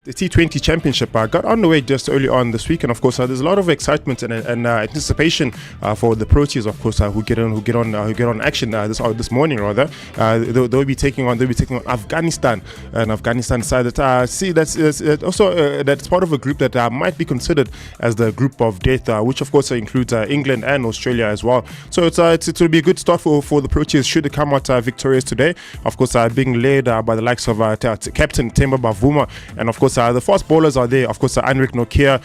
The T20 Championship got underway just early on this week, and of course, there's a lot of excitement and anticipation for the Proteas, of course, who get on action this morning rather. They'll be taking on Afghanistan, and Afghanistan side that that's part of a group that might be considered as the group of death, which of course includes England and Australia as well. So it will be a good start for the Proteas should they come out victorious today. Of course, being led by the likes of Captain Temba Bavuma, and of course. The fast bowlers are there. Of course, Anrik Nokia,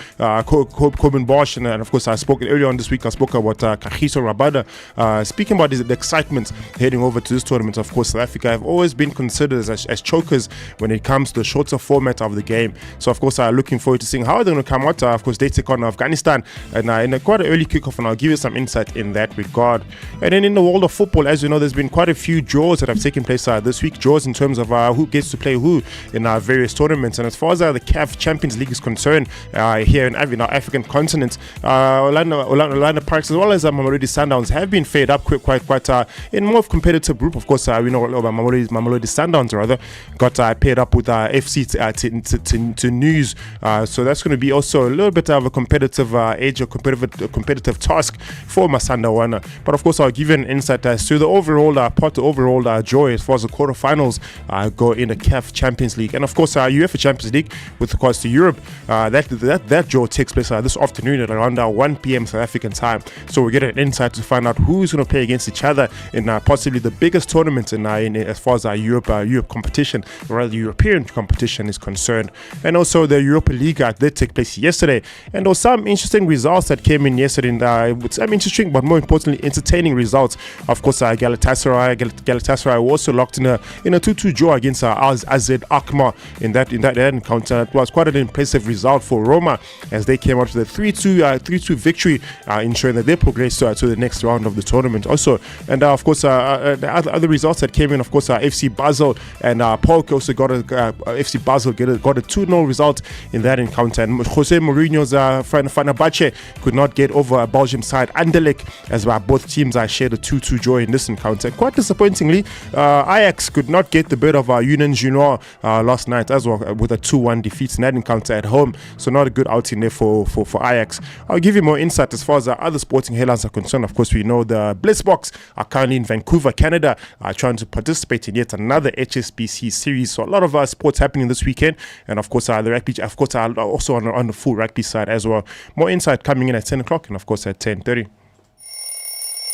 Coben Bosch, and of course, I spoke earlier on this week. I spoke about Kagiso Rabada. Speaking about the excitement heading over to this tournament, of course, South Africa have always been considered as chokers when it comes to the shorter format of the game. So, of course, looking forward to seeing how they're going to come out. Of course, they take on Afghanistan and in a quite an early kickoff, and I'll give you some insight in that regard. And then in the world of football, as you know, there's been quite a few draws that have taken place this week. Draws in terms of who gets to play who in various tournaments. And as far as far as the CAF Champions League is concerned, here in our African continent, Orlando Pirates as well as Mamelodi Sundowns have been fed up quite in more of competitive group. Of course, we know Mamelodi Sundowns rather got paired up with FC to News, so that's going to be also a little bit of a competitive edge, or competitive task for Masanda Wana. But of course, I'll give you an insight as to the overall joy as far as the quarterfinals go in the CAF Champions League, and of course UEFA Champions League with regards to Europe. That draw takes place this afternoon at around 1 p.m. South African time. So we get an insight to find out who's going to play against each other in possibly the biggest tournament in as far as Europe competition, or rather European competition is concerned. And also the Europa League did take place yesterday, and there were some interesting results that came in yesterday. Some interesting, but more importantly, entertaining results. Of course, Galatasaray were also locked in a 2-2 draw against AZ Alkmaar in that encounter. It was quite an impressive result for Roma as they came out with a 3-2 victory, ensuring that they progressed to the next round of the tournament also. And of course, the other results that came in, of course, FC Basel and PAOK also got FC Basel got a 2-0 result in that encounter. And Jose Mourinho's Fenerbahce could not get over a Belgium side Anderlecht, as both teams shared a 2-2 draw in this encounter. Quite disappointingly, Ajax could not get the bit of Union Junior last night as well, with a 2-1 defeat in that encounter at home. So not a good outing there for Ajax. I'll give you more insight as far as other sporting headlines are concerned. Of course, we know the Blitzboks are currently in Vancouver, Canada, trying to participate in yet another HSBC series. So a lot of sports happening this weekend, and of course the rugby, of course, also on the full rugby side as well. More insight coming in at 10 o'clock, and of course at 10:30.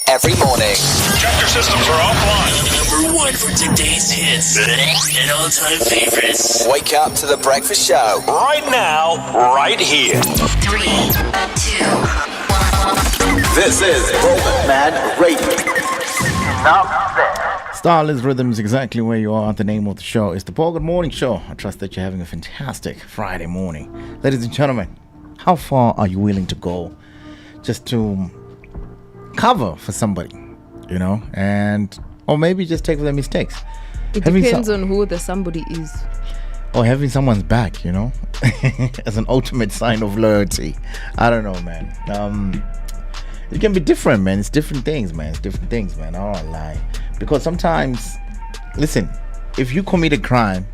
Every morning. Tractor systems are offline. Number one for today's hits and all-time favorites. Wake up to the breakfast show. Right now, right here. 3, 2, 1. This is Roman Man Radio. Starless Rhythms, exactly where you are. The name of the show is the Paul Good Morning Show. I trust that you're having a fantastic Friday morning. Ladies and gentlemen, how far are you willing to go just to cover for somebody, and or maybe just take their mistakes? It depends on who the somebody is. Or having someone's back, as an ultimate sign of loyalty. I don't know, man. It can be different, man. It's different things, man. I don't lie. Because sometimes, listen, if you commit a crime,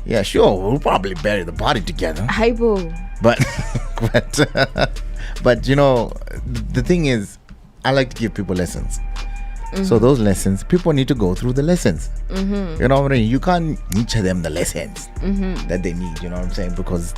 yeah, sure, we'll probably bury the body together. Hypo. But the thing is, I like to give people lessons. Mm-hmm. So those lessons, people need to go through the lessons. Mm-hmm. You know what I mean? You can't teach them the lessons that they need. You know what I'm saying? Because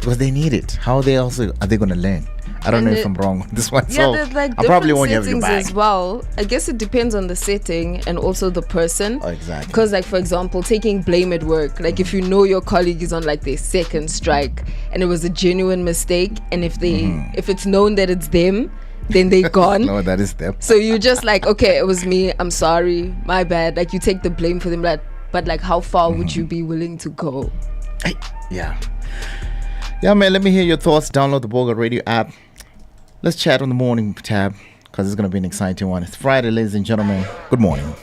they need it. How are they going to learn? I don't know if I'm wrong on this one. Yeah, so there's like I probably won't have different your settings back as well. I guess it depends on the setting and also the person. Oh, exactly. Because like, for example, taking blame at work. Like if you know your colleague is on like their second strike and it was a genuine mistake, and if it's known that it's them, then they're gone. No, that is them. So you just like, okay, it was me. I'm sorry. My bad. Like you take the blame for them. But like, how far would you be willing to go? Hey, yeah, man. Let me hear your thoughts. Download the Bongi Radio app. Let's chat on the morning tab, because it's going to be an exciting one. It's Friday, ladies and gentlemen. Good morning.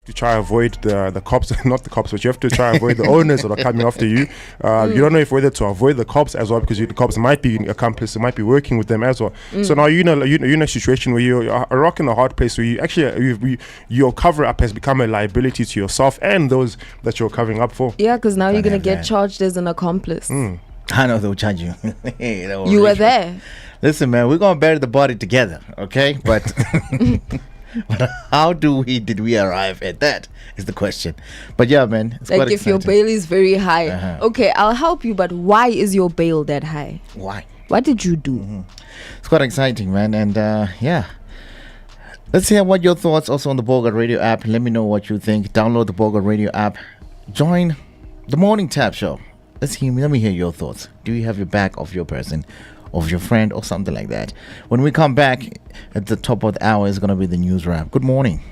to try avoid the cops, not the cops, but you have to try avoid the owners that are coming after you. You don't know if whether to avoid the cops as well, because the cops might be accomplices, might be working with them as well. So now you're in a situation where you're a rock in a hard place, where you actually your cover up has become a liability to yourself and those that you're covering up for. Yeah, because now you're gonna have get that. charged as an accomplice. I know they'll charge you. You were there. Listen, man, we're gonna bury the body together, okay? But but how did we arrive at that? Is the question. But yeah, man, it's Like quite if your exciting. bail is very high, Uh-huh. okay, I'll help you. But why is your bail that high? Why? What did you do? It's quite exciting, man, and yeah. Let's hear what your thoughts also on the Borgat Radio app. Let me know what you think. Download the Borgat Radio app. Join the Morning Tap Show. Let me hear your thoughts. Do you have your back of your person, of your friend, or something like that? When we come back at the top of the hour is going to be the news wrap. Good morning.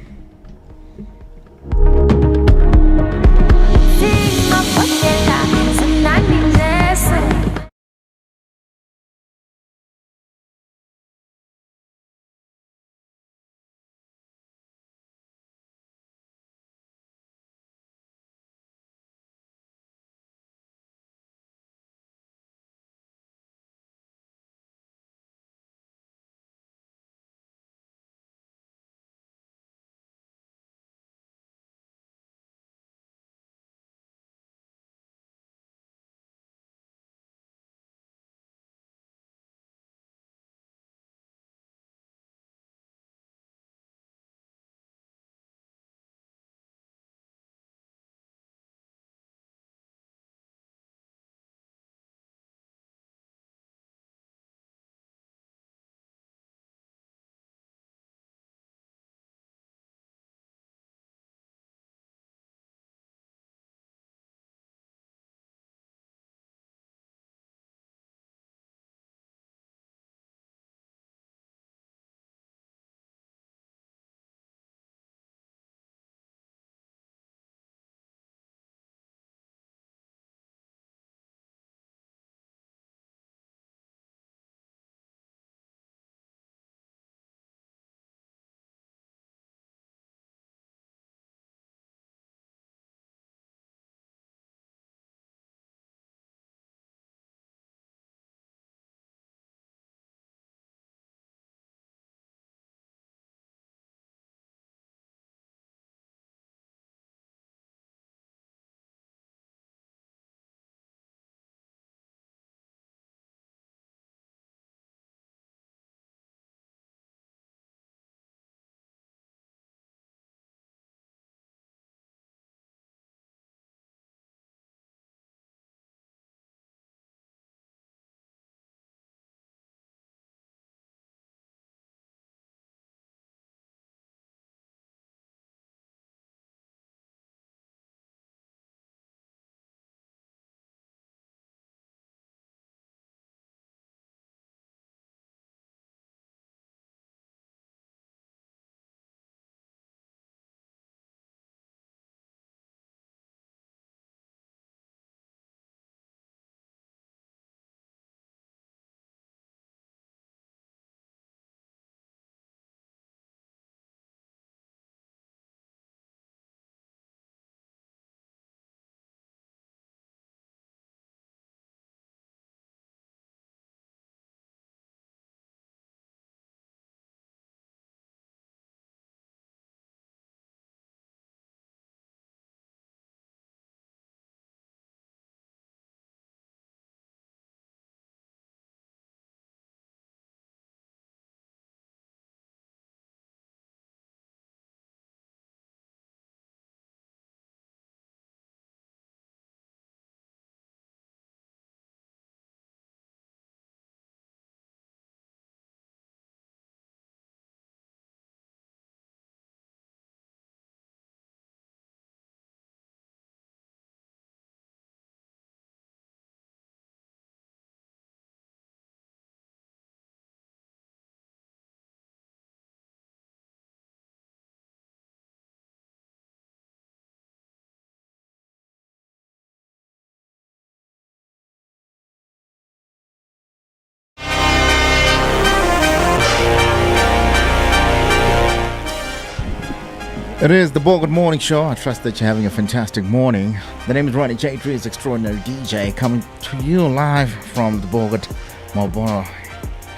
It is the Bongi Morning Show. I trust that you're having a fantastic morning. The name is Ronnie J3's Extraordinary DJ, coming to you live from the Bongi Marlborough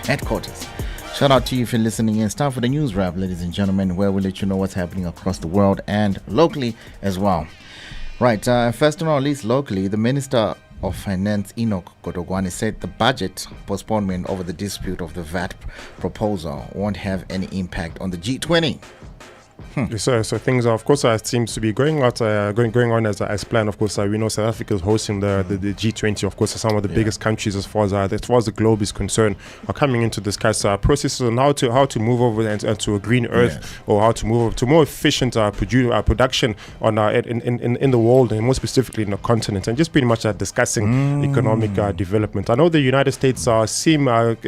headquarters. Shout out to you if you're listening in. Start with the news wrap, ladies and gentlemen, where we let you know what's happening across the world and locally as well. Right, first and not least locally, the Minister of Finance, Enoch Godogwane, said the budget postponement over the dispute of the VAT proposal won't have any impact on the G20. So things are, of course, seems to be going on as planned. Of course, we know South Africa is hosting the G20. Of course, some of the biggest countries as far as the globe is concerned are coming in to discuss processes on how to move over and to a green earth, or how to move over to more efficient production on in the world, and more specifically in the continent, and just pretty much discussing economic development. I know the United States cabinet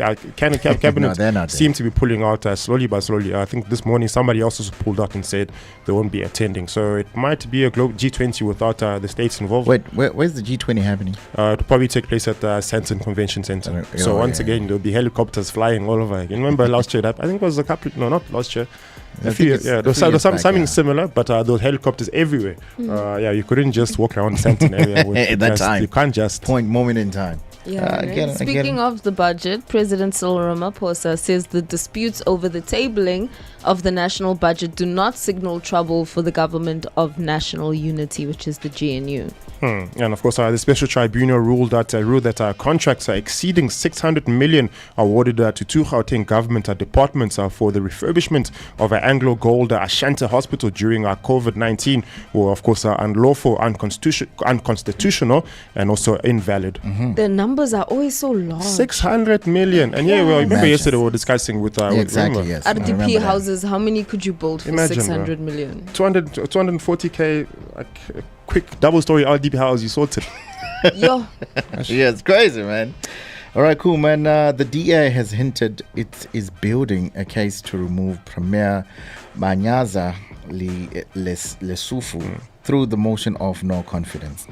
seem to be pulling out slowly but slowly. I think this morning somebody else has pulled out and said they won't be attending, so it might be a global G20 without the states involved. Wait, where's the G20 happening? It'll probably take place at the Santon Convention Center. So once again, there'll be helicopters flying all over. You remember last year? I think it was a couple. No, not last year. A few years. Yeah, there was something similar, but those helicopters everywhere. You couldn't just walk around Santon area at that time. You can't just moment in time. Yeah, Speaking of the budget, President Cyril Ramaphosa says the disputes over the tabling of the national budget do not signal trouble for the government of national unity, which is the GNU. And of course, the special tribunal ruled that contracts exceeding 600 million awarded to two Gauteng government departments for the refurbishment of Anglo Gold Ashanti Hospital during COVID-19 were, of course, unlawful, unconstitutional, and also invalid. The numbers are always so large. 600 million. And remember yesterday we were discussing with exactly, yes. RDP houses, how many could you build for Imagine, 600 million? 240k, like a quick double-story RDP house, you sorted. Yo. Yeah, it's crazy, man. All right, cool, man. The DA has hinted it is building a case to remove Premier Manyaza Lesufu through the motion of no confidence.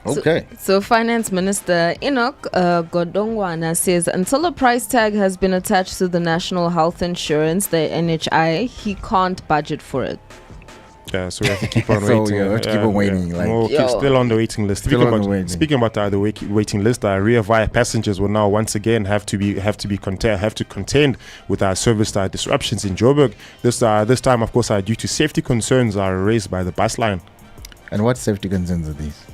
Okay. So Finance Minister Enoch Godongwana says until a price tag has been attached to the National Health Insurance, the NHI, he can't budget for it. Yeah, so we have to keep on waiting. We have to keep on waiting. Still on the waiting list. Speaking about the waiting list, rear via passengers will now once again have to contend with our service disruptions in Joburg. This time, of course, due to safety concerns are raised by the bus line. And what safety concerns are these?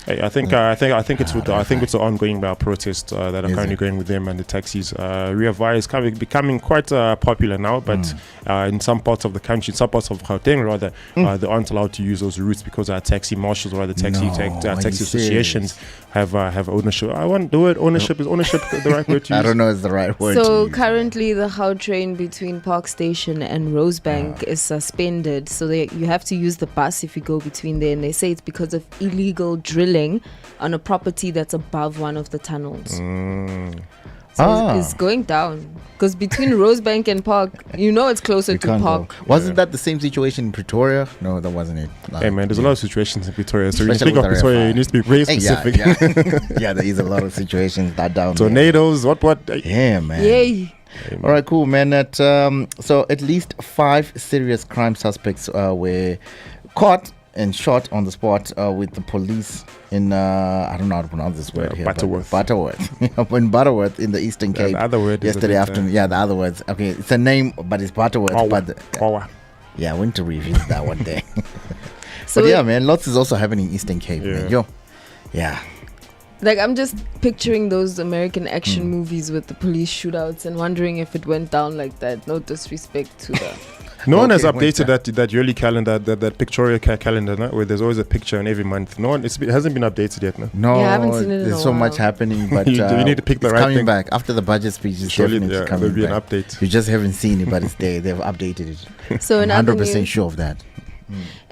I think it's the ongoing protest that are currently going with them and the taxis. Rear via is becoming quite popular now, but in some parts of the country, in some parts of Gauteng rather, they aren't allowed to use those routes because our taxi marshals or the taxi associations have ownership. I want the word ownership. Is ownership the right word to use? I don't know. It's the right word. So currently, the Gau train between Park Station and Rosebank is suspended. So you have to use the bus if you go between there, and they say it's because of illegal drilling on a property that's above one of the tunnels. So it's going down because between Rosebank and Park, it's closer to Park. Wasn't that the same situation in Pretoria? No, that wasn't it. Hey man, there's a lot of situations in Pretoria. So when you speak of Pretoria, you need to be very specific. Yeah, there is a lot of situations that down there. Tornadoes, what? Yeah, man. Yay. All right, cool, man. So at least 5 serious crime suspects were caught and shot on the spot with the police in I don't know how to pronounce this word here. Butterworth. In Butterworth in the Eastern Cape. The other word yesterday afternoon. The other words. Okay, it's a name, but it's Butterworth. I went to revisit that one day. So but man, lots is also happening in Eastern Cape. Man. Like, I'm just picturing those American action movies with the police shootouts and wondering if it went down like that. No disrespect to the... No one has updated that yearly calendar, that pictorial calendar, no? Where there's always a picture in every month. It hasn't been updated yet, no? No, I haven't seen it in there's so much happening, but you need to pick the right coming thing. Back after the budget speech. It's definitely coming there'll be back. An update. You just haven't seen it, but it's there. They've updated it. So I'm 100% sure of that.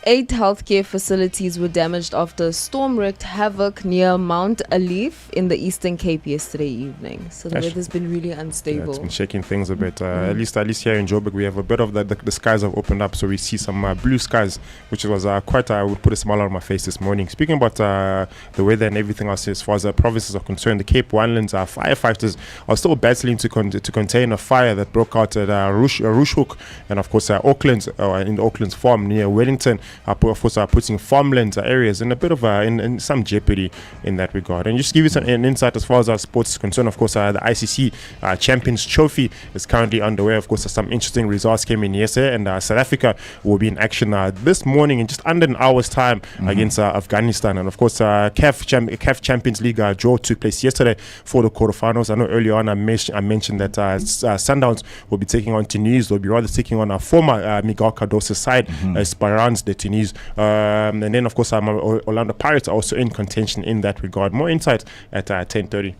8 healthcare facilities were damaged after a storm wreaked havoc near Mount Alif in the Eastern Cape yesterday evening. So the weather's been really Yeah, unstable. it's been shaking things a bit. At least here in Joburg, we have a bit of the skies have opened up, so we see some blue skies, which was quite. I would put a smile on my face this morning. Speaking about the weather and everything else, as far as the provinces are concerned, the Cape Winelands firefighters are still battling to contain a fire that broke out at Rushhoek and of course Auckland's in Auckland's farm near Wellington. Of course, putting farmlands areas in a bit of in some jeopardy in that regard. And just to give you an insight as far as our sports is concerned, of course, the ICC Champions Trophy is currently underway. Of course, some interesting results came in yesterday, and South Africa will be in action this morning in just under an hour's time against Afghanistan. And of course, CAF Champions League draw took place yesterday for the quarterfinals. I know earlier on I mentioned that Sundowns will be taking on Tunis. They'll be rather taking on our former Miguel Cardoso's side, Esperance de Tunis. And then, of course, Orlando Pirates are also in contention in that regard. More insight at 10:30.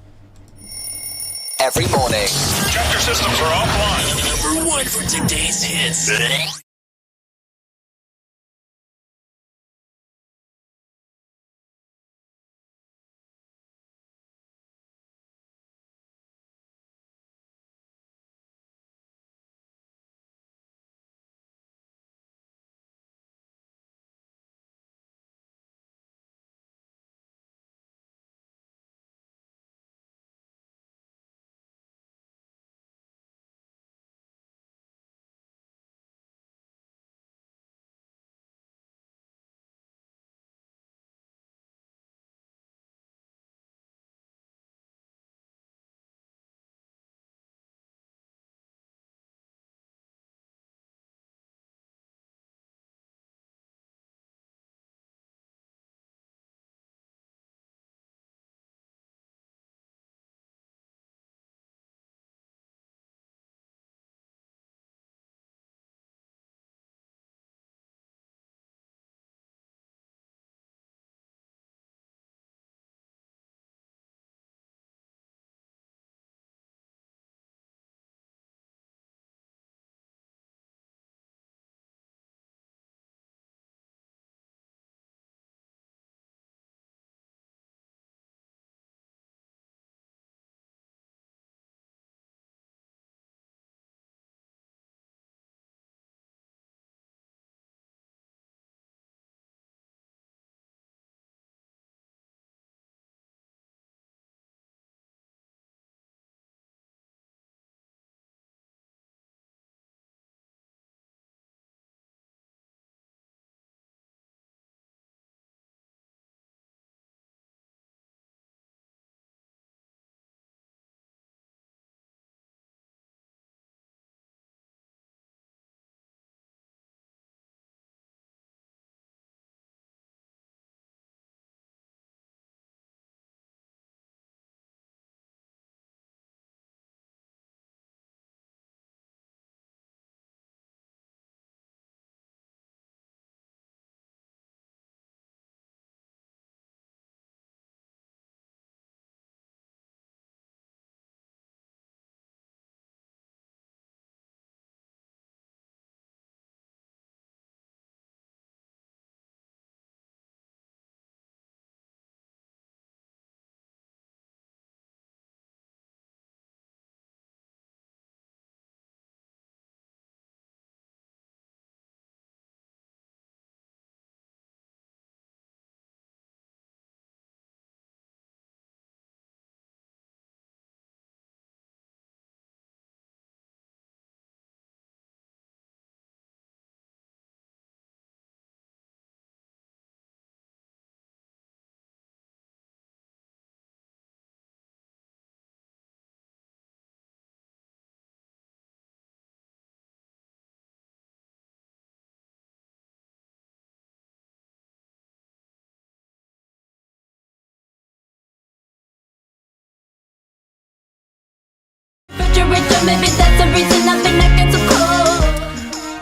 Every morning. Check your systems are offline. Number 1 for today's hits.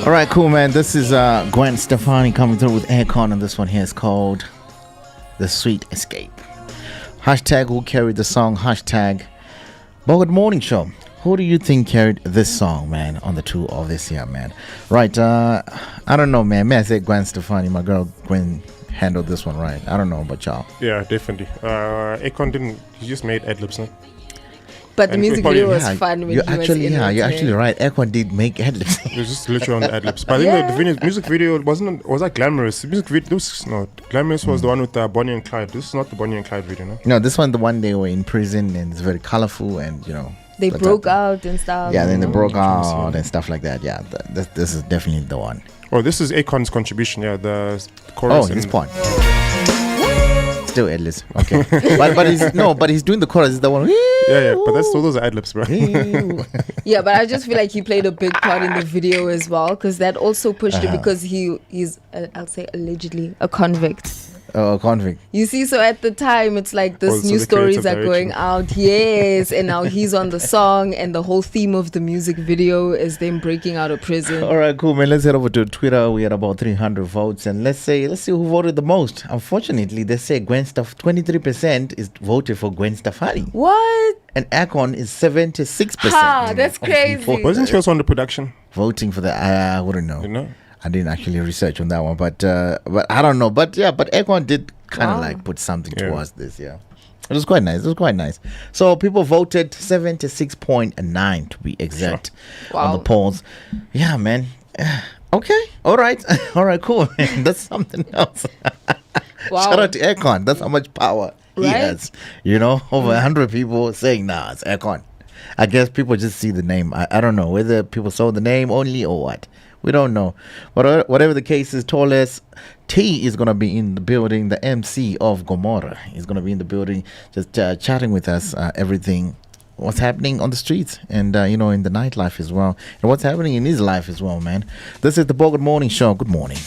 All right, cool, man. This is Gwen Stefani coming through with Aircon, and this one here is called The Sweet Escape. Hashtag who carried the song, hashtag Good Morning Show. Who do you think carried this song, man, on the tour of this year, man? Right, I don't know, man. May I say Gwen Stefani, my girl Gwen handled this one right. I don't know about y'all. Yeah, definitely. Akon didn't. He just made ad libs, no? But the And music probably- video was Yeah, fun when you're he was actually, in yeah, it, you're actually right. Ekwan did make headlines. It was just literally on the ad libs. But I think the music video was that Glamorous. The music video, Glamorous was the one with Bonnie and Clyde. This is not the Bonnie and Clyde video, no? No, this one, the one they were in prison, and it's very colorful, and They like broke that. out and stuff. Yeah, then they you know? broke out and stuff like that. Yeah, this is definitely the one. Oh, this is Akon's contribution. Yeah, the Oh, chorus. his and- part. Still endless. Okay, but he's doing the chorus. Is the one. Yeah, but those are ad libs, bro. Yeah, but I just feel like he played a big part in the video as well, because that also pushed it, because he's I'll say allegedly a convict. Oh, convict. You see, so at the time, it's like this Also new the stories creative are going out. Yes, and now he's on the song, and the whole theme of the music video is them breaking out of prison. All right, cool, man. Let's head over to Twitter. We had about 300 votes, and let's see who voted the most. Unfortunately, they say 23% is voted for Gwen Stefani, What? and Akon is 76%. Ha, that's of people crazy. Wasn't she also on the production? voting for the. I wouldn't know. You know? I didn't actually research on that one, but I don't know. But yeah, but Akon did kind of Wow. like put something Yeah. towards this. Yeah, it was quite nice. It was quite nice. So people voted 76.9 to be exact on the Wow. polls. Yeah, man. Okay, all right, all right, cool. Man. That's something else. Wow. Shout out to Akon. That's how much power he Right? has. Over 100 people saying, "Nah, it's Akon." I guess people just see the name. I don't know whether people saw the name only or what. We don't know. But whatever the case is, Torres T is going to be in the building, the MC of Gomorrah. He's going to be in the building just chatting with us, everything, what's happening on the streets and, in the nightlife as well. And what's happening in his life as well, man. This is the Bongi Morning Show. Good morning.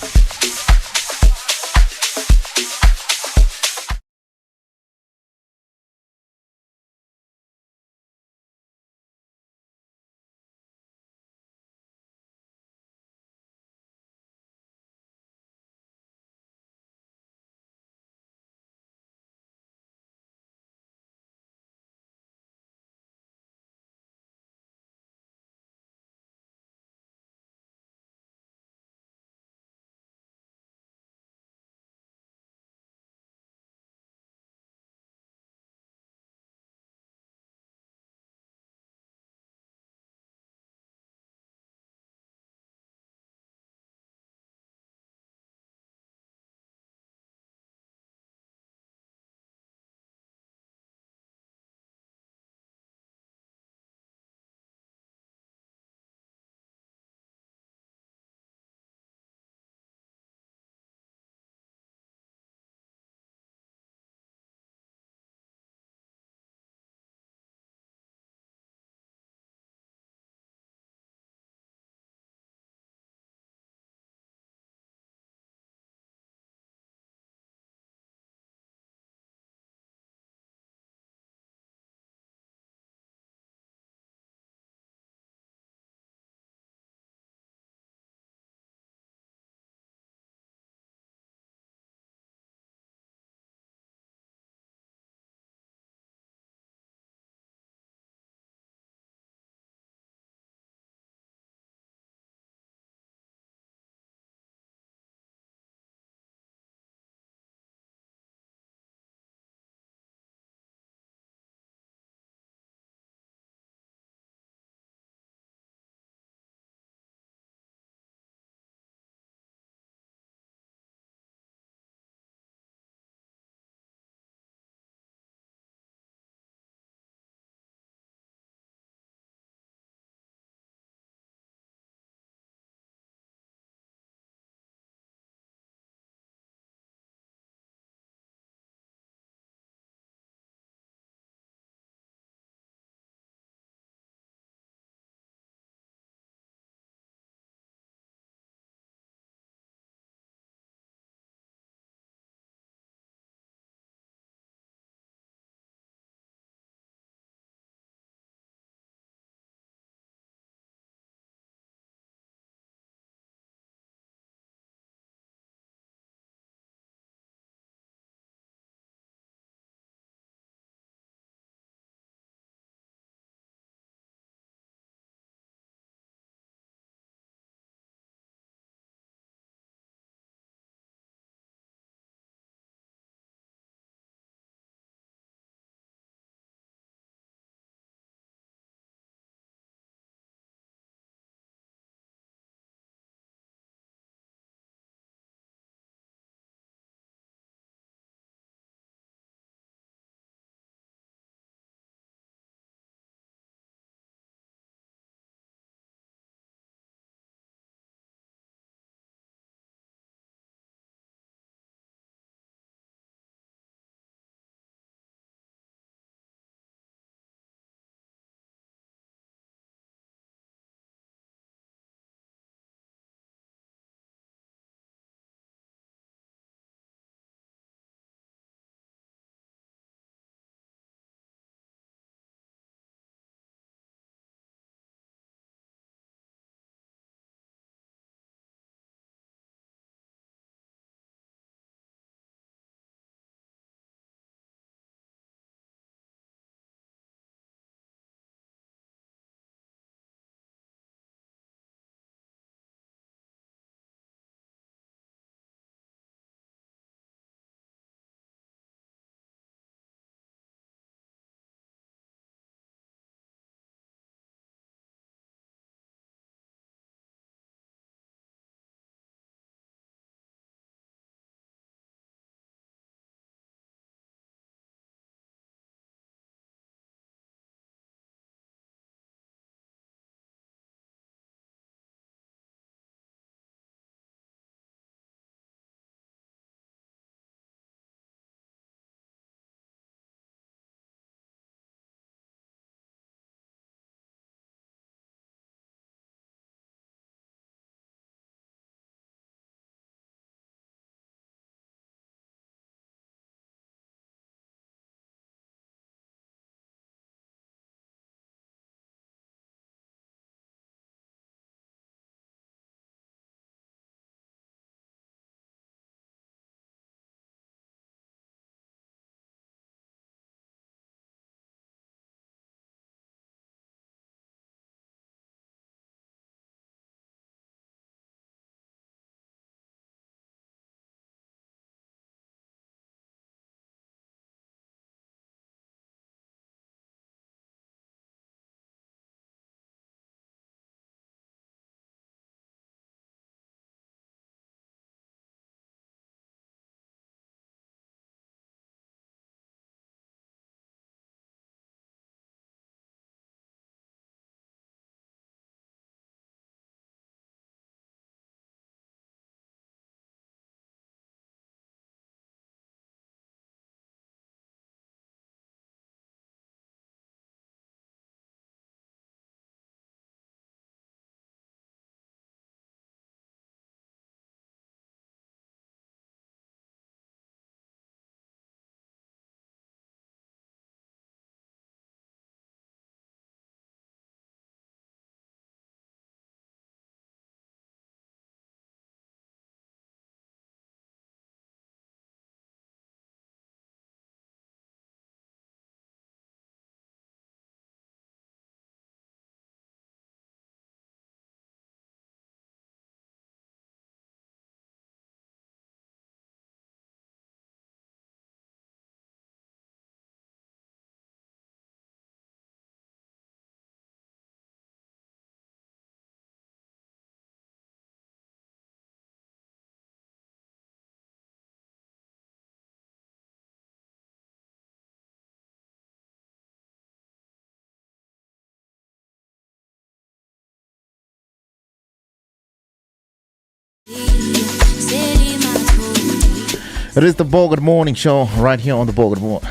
It is the Good Morning Show right here on the Good Morning.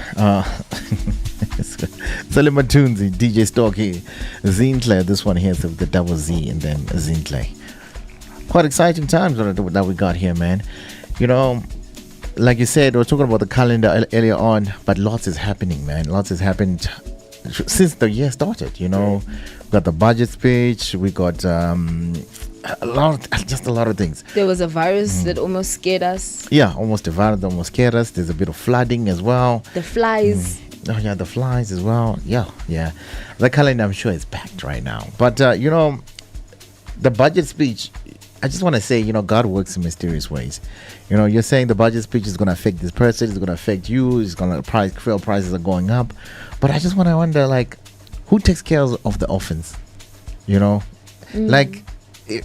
Salim Tunzi, DJ Stocky, Zintle. This one here is the double Z and then Zintle. Quite exciting times that we got here, man. You know, like you said, we were talking about the calendar earlier on, but lots is happening, man. Lots has happened since the year started. You know, we got the budget speech, we got a lot of things. There was a virus that almost scared us. Yeah, almost a virus, almost scared us. There's a bit of flooding as well. The flies. Oh yeah, the flies as well. Yeah. The calendar, I'm sure, is packed right now. But you know, the budget speech, I just want to say, you know, God works in mysterious ways. You know, you're saying the budget speech is going to affect this person, it's going to affect you, it's going to fuel prices are going up. But I just want to wonder, like, who takes care of the orphans? You know, like,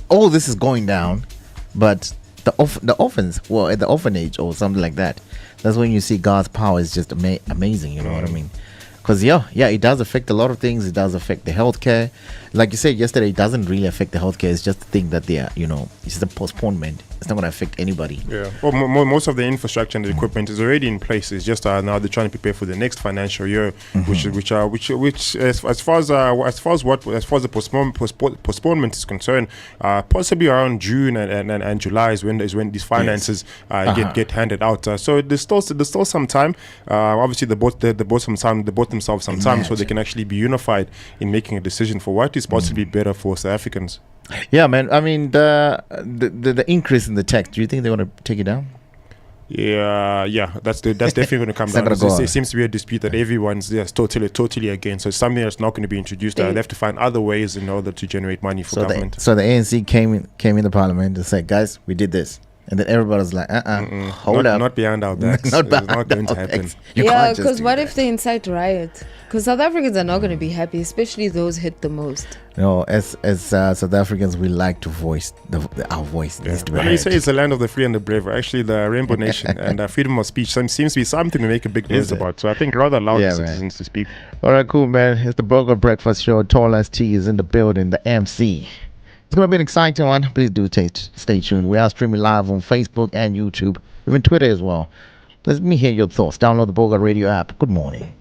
all this is going down, but the orphans, well, at the orphanage or something like that, that's when you see God's power is just amazing. You know what I mean? Because yeah, it does affect a lot of things. It does affect the healthcare. Like you said yesterday, it doesn't really affect the healthcare. It's just the thing that they are, you know, it's just a postponement. It's not going to affect anybody. Yeah. Well, most of the infrastructure and the equipment is already in place. It's just now they're trying to prepare for the next financial year, which as far as the postponement is concerned, possibly around June and July is when these finances get handed out. So there's still some time. Obviously, they bought themselves some time so they can actually be unified in making a decision for what is possibly better for South Africans. Yeah, man. I mean, the increase in the tax. Do you think they want to take it down? Yeah. That's definitely going to come down. There seems to be a dispute that everyone's totally against. So it's something that's not going to be introduced. They have to find other ways in order to generate money for government. So the ANC came in the parliament and said, guys, we did this. And then everybody's like, hold up. Not behind our backs. It's not going to happen. Yeah, because what if they incite riot? Because South Africans are not going to be happy, especially those hit the most. You know, as South Africans, we like to voice our voice. Yeah. When you say it's the land of the free and the brave, actually the Rainbow Nation and freedom of speech seems to be something to make a big noise about. So I think rather allow citizens to speak. All right, cool, man. It's the Burger Breakfast Show. Tall as T is in the building, the MC. It's going to be an exciting one. Please do stay tuned. We are streaming live on Facebook and YouTube, even Twitter as well. Let me hear your thoughts. Download the Boga Radio app. Good morning.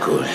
good.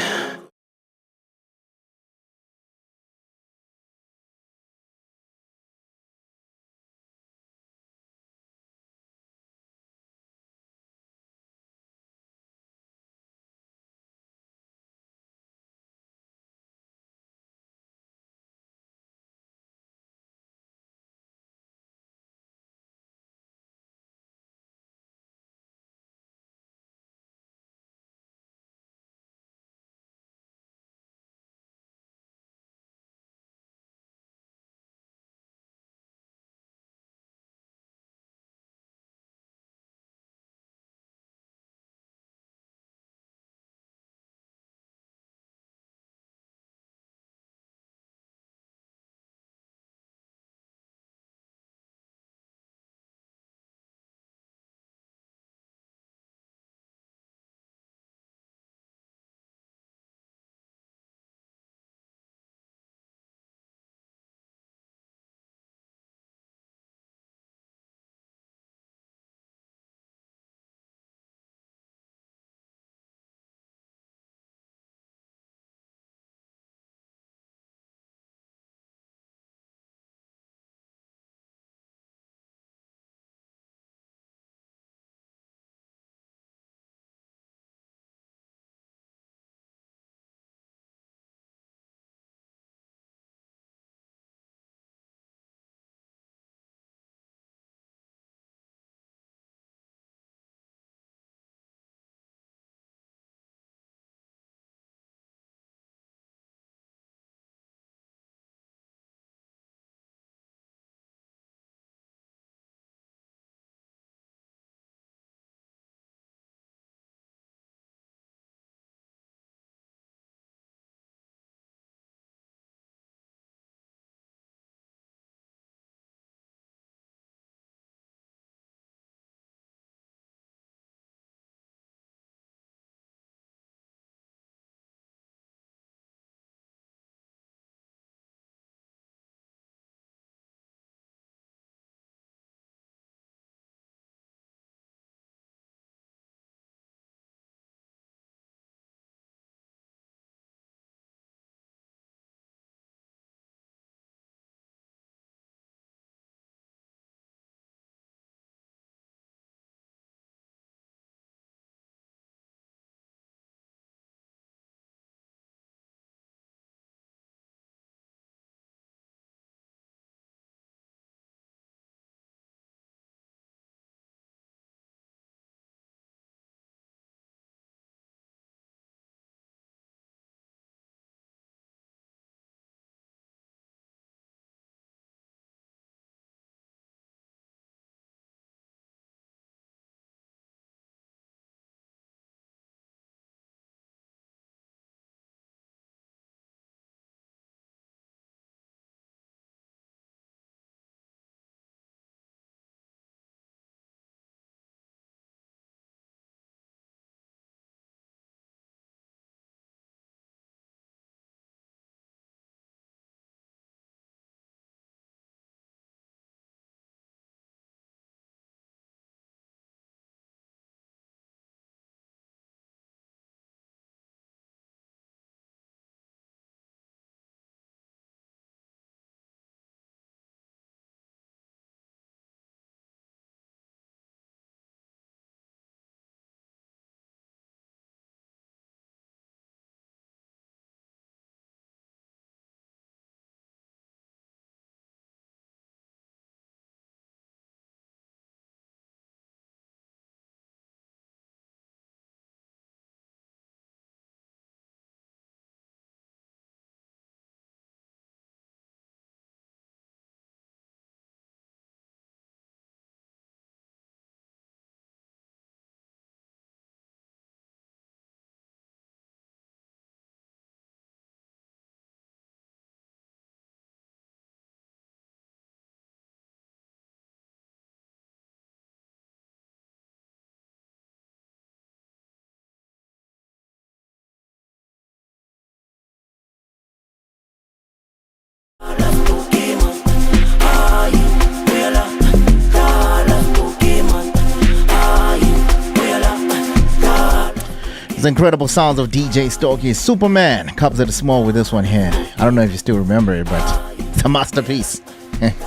The incredible sounds of DJ Storky. Superman comes at a small with this one here. I don't know if you still remember it, but it's a masterpiece.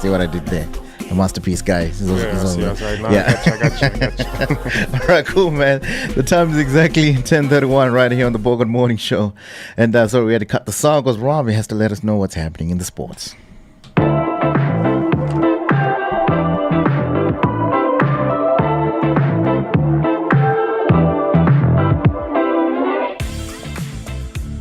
See what I did there? A masterpiece, guys. Yes, right now. Yeah. I got you. All right, cool, man. The time is exactly 10:31 right here on the Bongi Morning Show. And so we had to cut the song because Robbie has to let us know what's happening in the sports.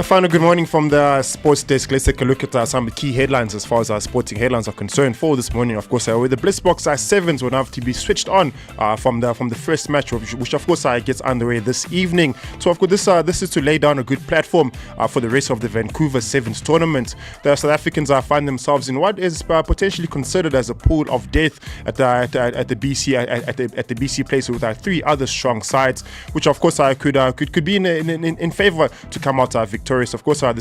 Final good morning from the sports desk. Let's take a look at some key headlines as far as our sporting headlines are concerned for this morning. Of course, with the Blitzbox sevens will now have to be switched on from the first match, which of course gets underway this evening. So of course this is to lay down a good platform for the rest of the Vancouver Sevens tournament. The South Africans find themselves in what is potentially considered as a pool of death at the BC place with three other strong sides, which of course could be in favor to come out victorious. Of course, the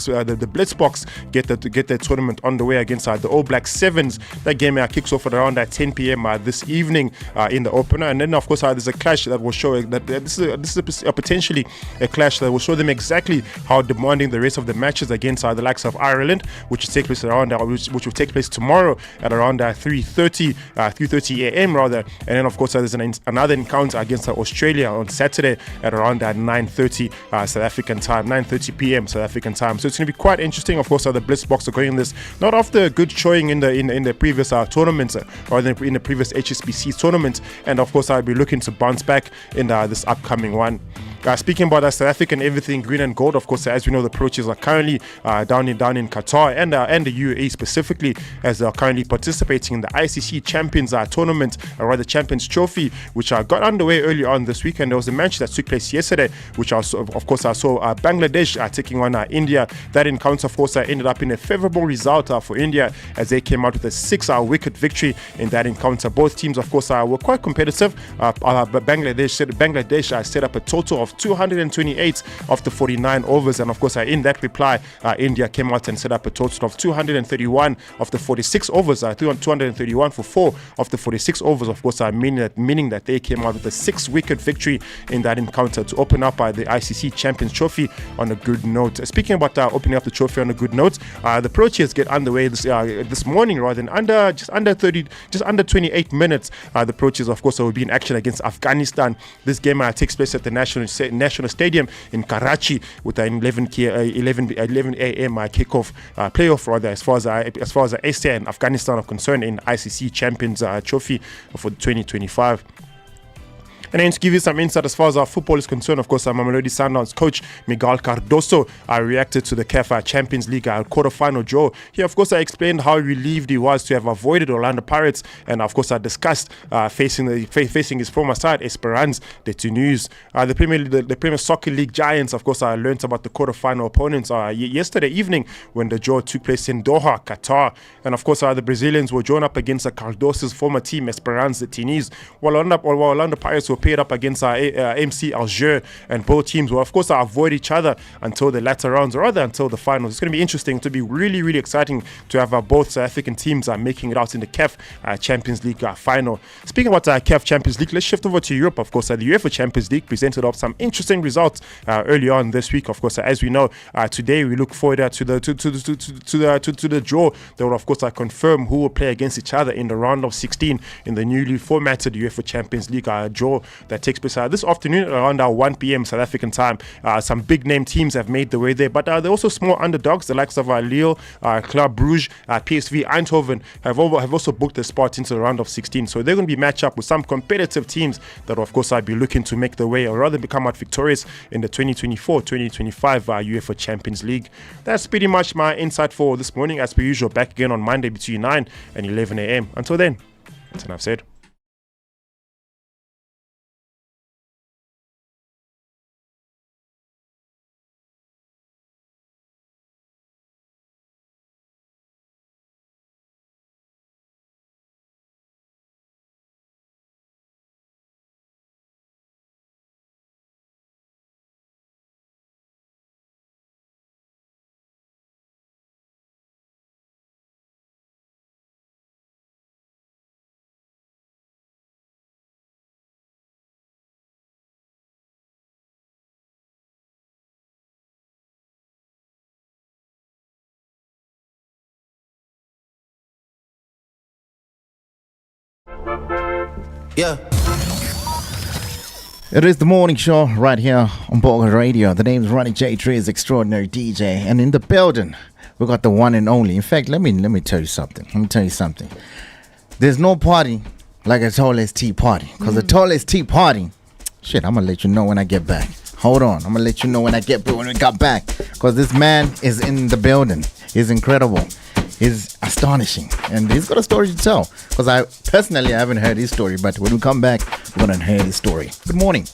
Blitzbox get the tournament underway against the All Black Sevens. That game kicks off at around 10 p.m. This evening in the opener, and then of course there's a clash that will show that this is potentially a clash that will show them exactly how demanding the rest of the matches against the likes of Ireland, which will take place which will take place tomorrow at around 3:30 a.m. rather, and then of course there's another encounter against Australia on Saturday at around 9:30 South African time, 9:30 p.m. South African time. So it's going to be quite interesting. Of course, the Blitzbox are going in this not after a good showing in the previous tournaments or in the previous HSBC tournament, and of course I'll be looking to bounce back in this upcoming one. Speaking about South African everything green and gold, of course, as we know, the Proteas are currently down in Qatar and the UAE specifically, as they are currently participating in the ICC Champions Tournament, or rather Champions Trophy, which got underway early on this weekend. There was a match that took place yesterday, which I saw Bangladesh taking on India. That encounter, of course, ended up in a favorable result for India, as they came out with a 6-wicket victory in that encounter. Both teams, of course, were quite competitive. But Bangladesh set up a total of 228 of the 49 overs, and of course in that reply India came out and set up a total of 231 of the 46 overs, 231 for 4 of the 46 overs, of course meaning that they came out with a 6-wicket victory in that encounter to open up the ICC Champions Trophy on a good note. Speaking about opening up the trophy on a good note, the Proteas get underway this morning, rather than just under 28 minutes. The Proteas, of course, will be in action against Afghanistan. This game takes place at the National Stadium in Karachi with an 11 a.m. kickoff playoff, rather, as far as Asia and Afghanistan are concerned in ICC Champions Trophy for 2025. And then to give you some insight as far as our football is concerned, of course, Mamelodi Sundowns coach Miguel Cardoso reacted to the CAF Champions League quarterfinal draw. He, of course, explained how relieved he was to have avoided Orlando Pirates, and of course, discussed facing his former side, Esperance de Tunis. The Premier Soccer League giants, of course, learned about the quarterfinal opponents yesterday evening when the draw took place in Doha, Qatar. And of course, the Brazilians were drawn up against Cardoso's former team, Esperance de Tunis, while Orlando Pirates were paired up against MC Alger, and both teams will of course avoid each other until the latter rounds, or rather until the finals. It's going to be interesting, to be really, really exciting to have both South African teams making it out in the CAF Champions League final. Speaking about CAF Champions League, let's shift over to Europe. Of course, the UEFA Champions League presented up some interesting results early on this week. Of course, as we know, today we look forward to the draw that will of course confirm who will play against each other in the round of 16 in the newly formatted UEFA Champions League draw that takes place this afternoon around 1 p.m. South African time. Some big name teams have made the way there, but there are also small underdogs, the likes of Lille, Club Brugge, PSV Eindhoven have also booked a spot into the round of 16. So they're going to be matched up with some competitive teams that will of course be looking to make the way, or rather become out victorious in the 2024-2025 UEFA Champions League. That's pretty much my insight for this morning. As per usual, back again on Monday between 9 and 11 a.m. Until then, that's enough said. Yeah. It is the morning show right here on Bongi Radio. The name's Ronnie J. Tree's Extraordinary DJ, and in the building we got the one and only. In fact, let me tell you something. There's no party like a tallest tea party, because the tallest tea party. Shit, I'm gonna let you know when I get back. Hold on, I'm gonna let you know when we got back, because this man is in the building. He's incredible. He's astonishing, and he's got a story to tell. Because I haven't heard his story, but when we come back, we're gonna hear his story. Good morning.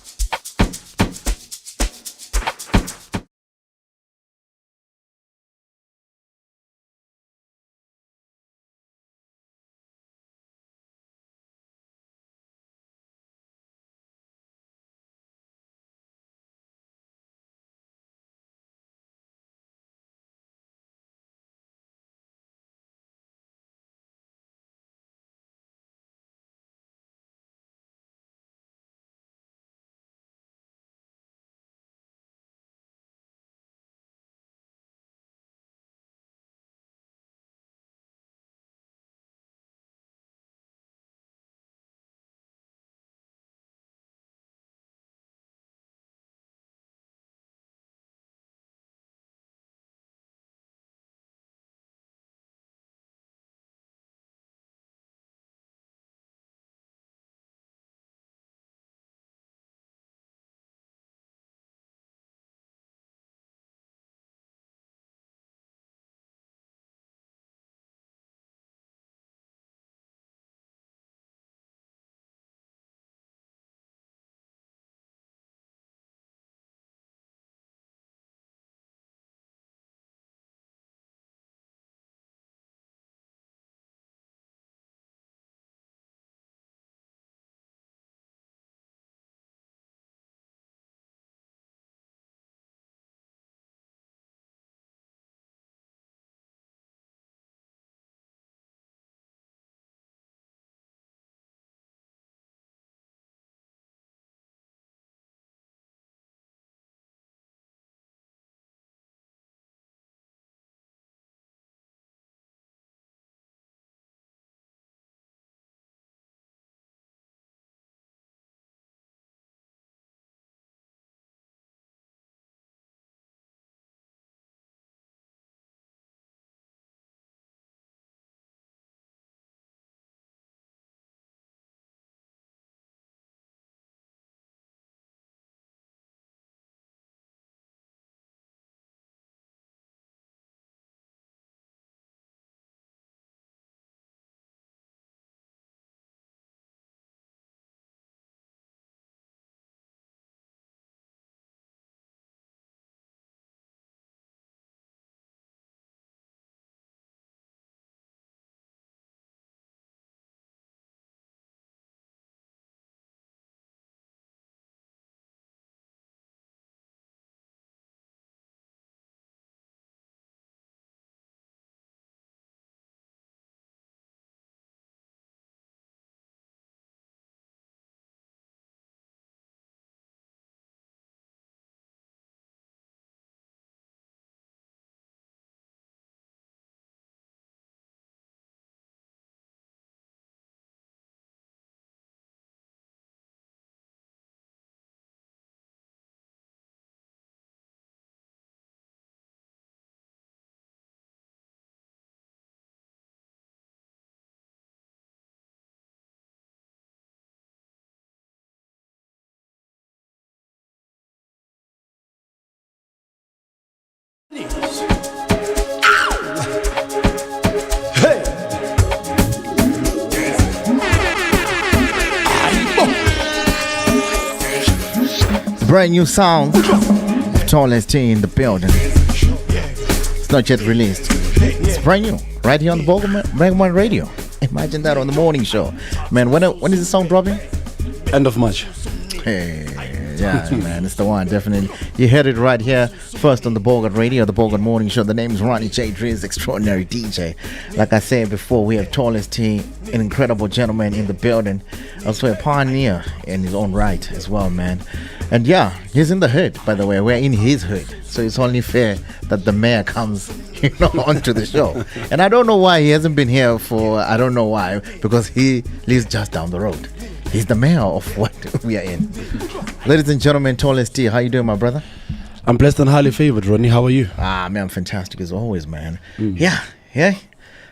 Brand new song, tallest T in the building. It's not yet released. It's brand new, right here on the Bongi Radio. Imagine that on the morning show, man. When is the song dropping? End of March. Hey, yeah, man, it's the one, definitely. You heard it right here, first on the Bongi Radio, the Bongi Morning Show. The name is Ronnie J. Dre's Extraordinary DJ. Like I said before, we have tallest T, an incredible gentleman in the building, also a pioneer in his own right as well, man. And yeah, he's in the hood, by the way. We're in his hood. So it's only fair that the mayor comes, onto the show. And I don't know why he hasn't been here I don't know why, because he lives just down the road. He's the mayor of what we are in. Ladies and gentlemen, Tallest T, how you doing, my brother? I'm blessed and highly favored, Ronnie. How are you? Man, I'm fantastic as always, man. Yeah.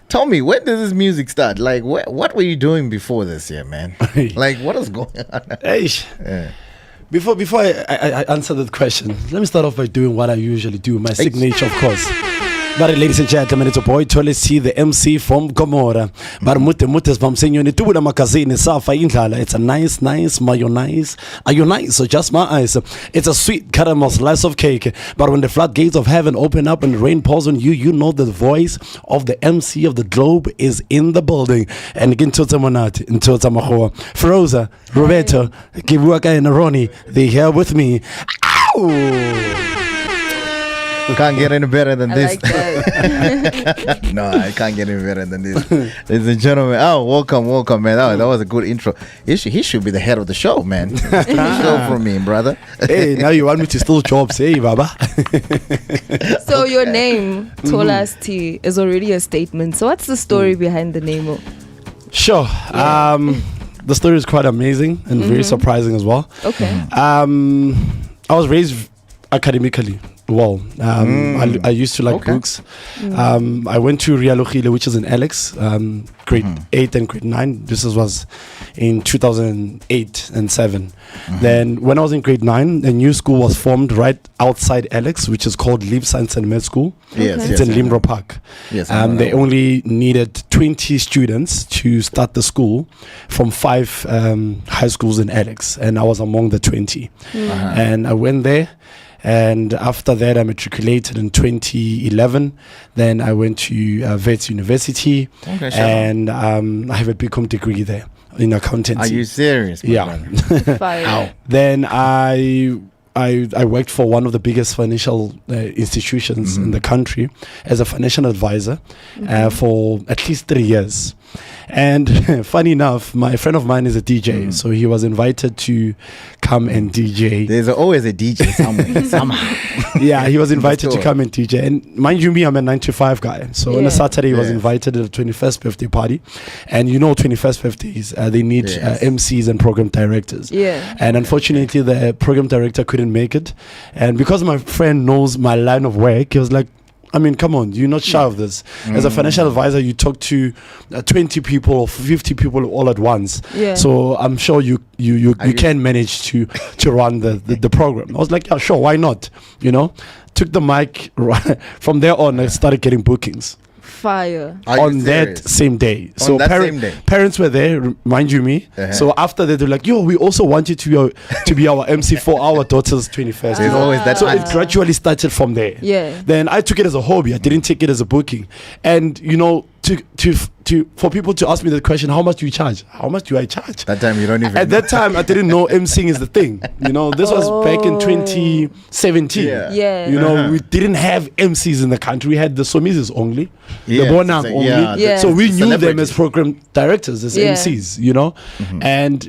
Tell me, when does this music start? Like, what were you doing before this year, man? Like, what is going on? Hey. Yeah. Before I answer that question, let me start off by doing what I usually do, my signature, of course. But ladies and gentlemen, it's a boy Tolesi, the MC from Gomora. But mutes from Senor Tubula Magazine, Safa Indala. It's a nice mayonnaise. Are you nice? So just my eyes. It's a sweet caramel slice of cake. But when the floodgates of heaven open up and rain pours on you, you know the voice of the MC of the globe is in the building. And Gintuta Monati, Intuta Mahoa, Froza, Roberto, Kibuaka and Ronnie, they're here with me. Ow! We can't get any better than this. Like that. No, I can't get any better than this. Ladies and gentlemen, welcome, man. That was a good intro. He should be the head of the show, man. Show from me, brother. Hey, now you want me to steal jobs, hey, Baba? So your name, Tallest T, is already a statement. So what's the story behind the name? Sure. The story is quite amazing and very surprising as well. Okay. I was raised academically well. I used to like books. I went to Rialogile, which is in Alex, grade 8 and grade 9. This was in 2008 and 7. Then when I was in grade 9, a new school was formed right outside Alex, which is called Life Science and Med School. Yes, it's in Limbro Park. Yes, they only needed 20 students to start the school from 5 high schools in Alex, and I was among the 20. And I went there. And after that, I matriculated in 2011. Then I went to Wits University, and I have a BCom degree there in accountancy. Are you serious? Yeah. Fire. Then I worked for one of the biggest financial institutions in the country as a financial advisor for at least 3 years. And funny enough, my friend of mine is a DJ, so he was invited to come and DJ. There's always a DJ somewhere, somehow. Yeah, he was invited to come and DJ. And mind you, me, I'm a 9 to 5 guy. So on a Saturday, he was invited to the 21st birthday party. And 21st birthdays, they need MCs and program directors. Yeah. And unfortunately, the program director couldn't make it. And because my friend knows my line of work, he was like, I mean, come on, you're not sure of this. As a financial advisor, you talk to 20 people or 50 people all at once. Yeah. So I'm sure you can manage to run the program. I was like, yeah, sure, why not? Took the mic. From there on, I started getting bookings. Fire. On that same day. So parents were there, mind you me. So after that, they're like, yo, we also want you to be our MC for our daughter's 21st. There's always that. So it gradually started from there. Yeah. Then I took it as a hobby. I didn't take it as a booking. And for people to ask me that question, how much do you charge? How much do I charge? That time you don't even. At that time, I didn't know MCing is the thing. This was back in 2017. Yeah. We didn't have MCs in the country. We had the Somizes only, Yeah, the Bonang only. Yeah. So we knew them Celebrities. as program directors, as Yeah. MCs. And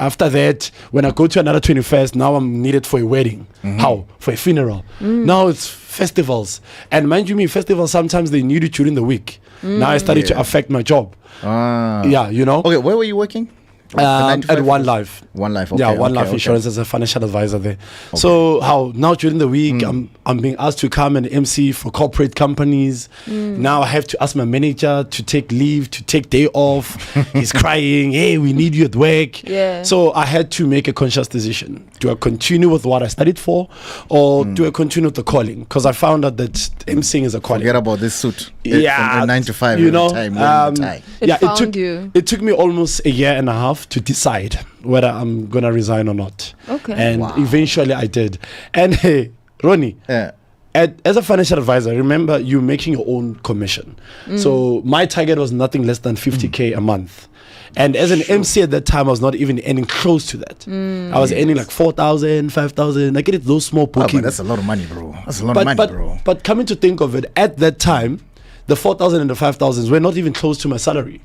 after that, when I go to another 21st, now I'm needed for a wedding. How? For a funeral. Now it's festivals. And mind you me, festivals, sometimes they need it during the week. Now I started to affect my job. Okay, where were you working? At One Life. One Life, okay. Yeah, One Life Insurance as a financial advisor there. So now during the week, I'm being asked to come and MC for corporate companies. Now I have to ask my manager to take leave, to take day off. He's crying, hey, we need you at work. Yeah. So I had to make a conscious decision. Do I continue with what I studied for, or do I continue with the calling? Because I found out that MCing is a calling. Forget about this suit. Yeah, From 9 to 5 every time. wearing the tie. It took me almost a year and a half to decide whether I'm gonna resign or not. Okay. And eventually I did. And hey, Ronnie, as a financial advisor, remember you're making your own commission. So my target was nothing less than 50K a month. And as an MC at that time, I was not even earning close to that. I was earning like 4,000, 5,000. I get it, those small bookings. But that's a lot of money, bro. That's a lot of money, bro. But coming to think of it, at that time, the 4,000 and the 5,000s were not even close to my salary.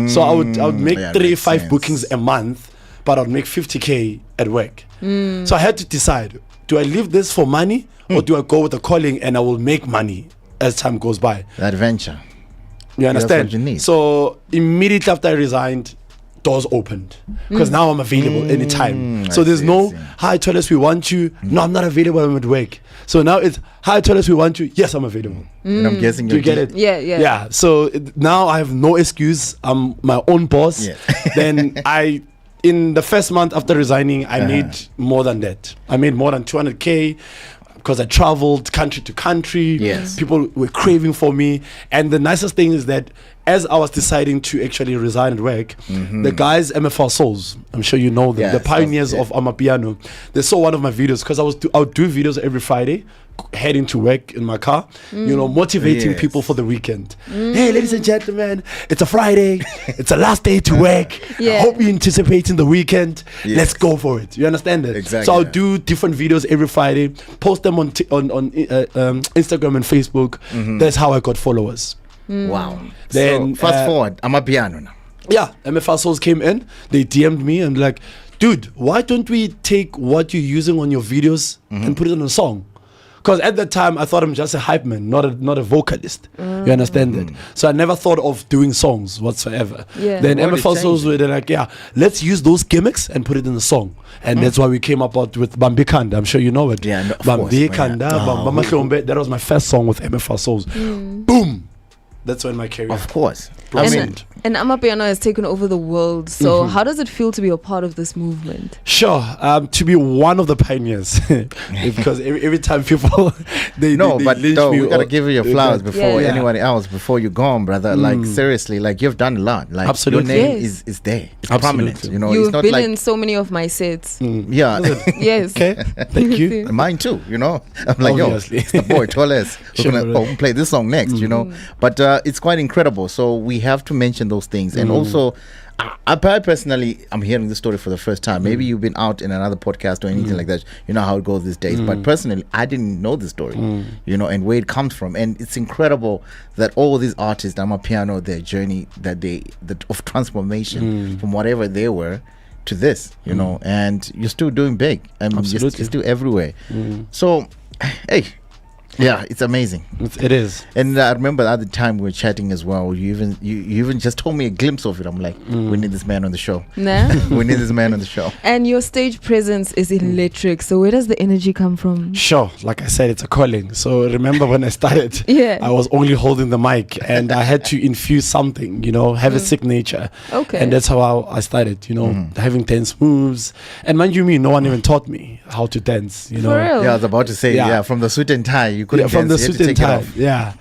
So I would make 3-5 bookings a month, but I'd make 50K at work. So I had to decide, do I leave this for money or do I go with the calling and I will make money as time goes by? The adventure. You understand? what you need. So immediately after I resigned, doors opened because now I'm available anytime. So there's no, hi, tell us we want you. No, I'm not available. I'm at work. So now it's, hi, tell us we want you. Yes, I'm available. And I'm guessing Do you get it? Yeah. So now I have no excuse. I'm my own boss. Yeah. Then in the first month after resigning, I made more than that. I made more than 200K because I traveled country to country. Yes. People were craving for me. And the nicest thing is that as I was deciding to actually resign and work, the guys, MFR Souls, I'm sure you know them, Yeah, the pioneers Souls, yeah. of Amapiano, they saw one of my videos because I would do videos every Friday, heading to work in my car, motivating Yes. people for the weekend. Hey, ladies and gentlemen, it's a Friday. It's the last day to work. Yeah. I hope you're anticipating the weekend. Yes. Let's go for it. You understand it? Exactly. So I'll do different videos every Friday, post them on Instagram and Facebook. That's how I got followers. Wow. Then, so fast forward, I'm a piano now. Yeah, MFR Souls came in. They DM'd me and like, dude, why don't we take what you're using on your videos and put it on a song? Because at that time I thought I'm just a hype man, not a vocalist. You understand that? So I never thought of doing songs whatsoever. Yeah. Then What a MFR Souls change. were like, yeah, let's use those gimmicks and put it in a song. And that's why we came up with Bambi Kanda. I'm sure you know it. Yeah, no, of Bambi course, Kanda, man. Bamba Mahlombe. That was my first song with MFR Souls. Boom. That's when my career. Of course. blossomed. And Amapiano has taken over the world. So how does it feel to be a part of this movement? Sure, to be one of the pioneers, because every time people they No, they but lynch no, me we gotta or- give you your flowers before Yeah. anyone else, before you're gone, brother. Like seriously, like you've done a lot. Like Absolutely. your name Yes. is there. It's Absolutely. prominent. You know, You've it's not been like in so many of my sets. yeah. Yes. Okay, thank you. Mine too, you know. I'm like, Obviously. yo, it's the boy, Toles. We're Sure. gonna play this song next, you know. But it's quite incredible. So we have to mention those things. And also, I personally, I'm hearing this story for the first time. Maybe you've been out in another podcast or anything like that. You know how it goes these days. But personally, I didn't know the story, you know, and where it comes from. And it's incredible that all these artists, Amapiano, their journey of transformation from whatever they were to this, you know, and you're still doing big. I mean, you're Absolutely. still everywhere. So, hey, yeah, it's amazing. It is. And I remember at the time we were chatting as well. You even just told me a glimpse of it. I'm like, we need this man on the show. Nah? We need this man on the show. And your stage presence is electric. So where does the energy come from? Sure, like I said, it's a calling. So remember when I started, Yeah. I was only holding the mic and I had to infuse something, you know, have a signature. Okay. And that's how I started, you know, having dance moves. And mind you me, no one even taught me how to dance, you know. For real? Yeah, I was about to say, Yeah. yeah, from the suit and tie, you couldn't Yeah, from the dance, you had suit to and take it tie. off. Yeah,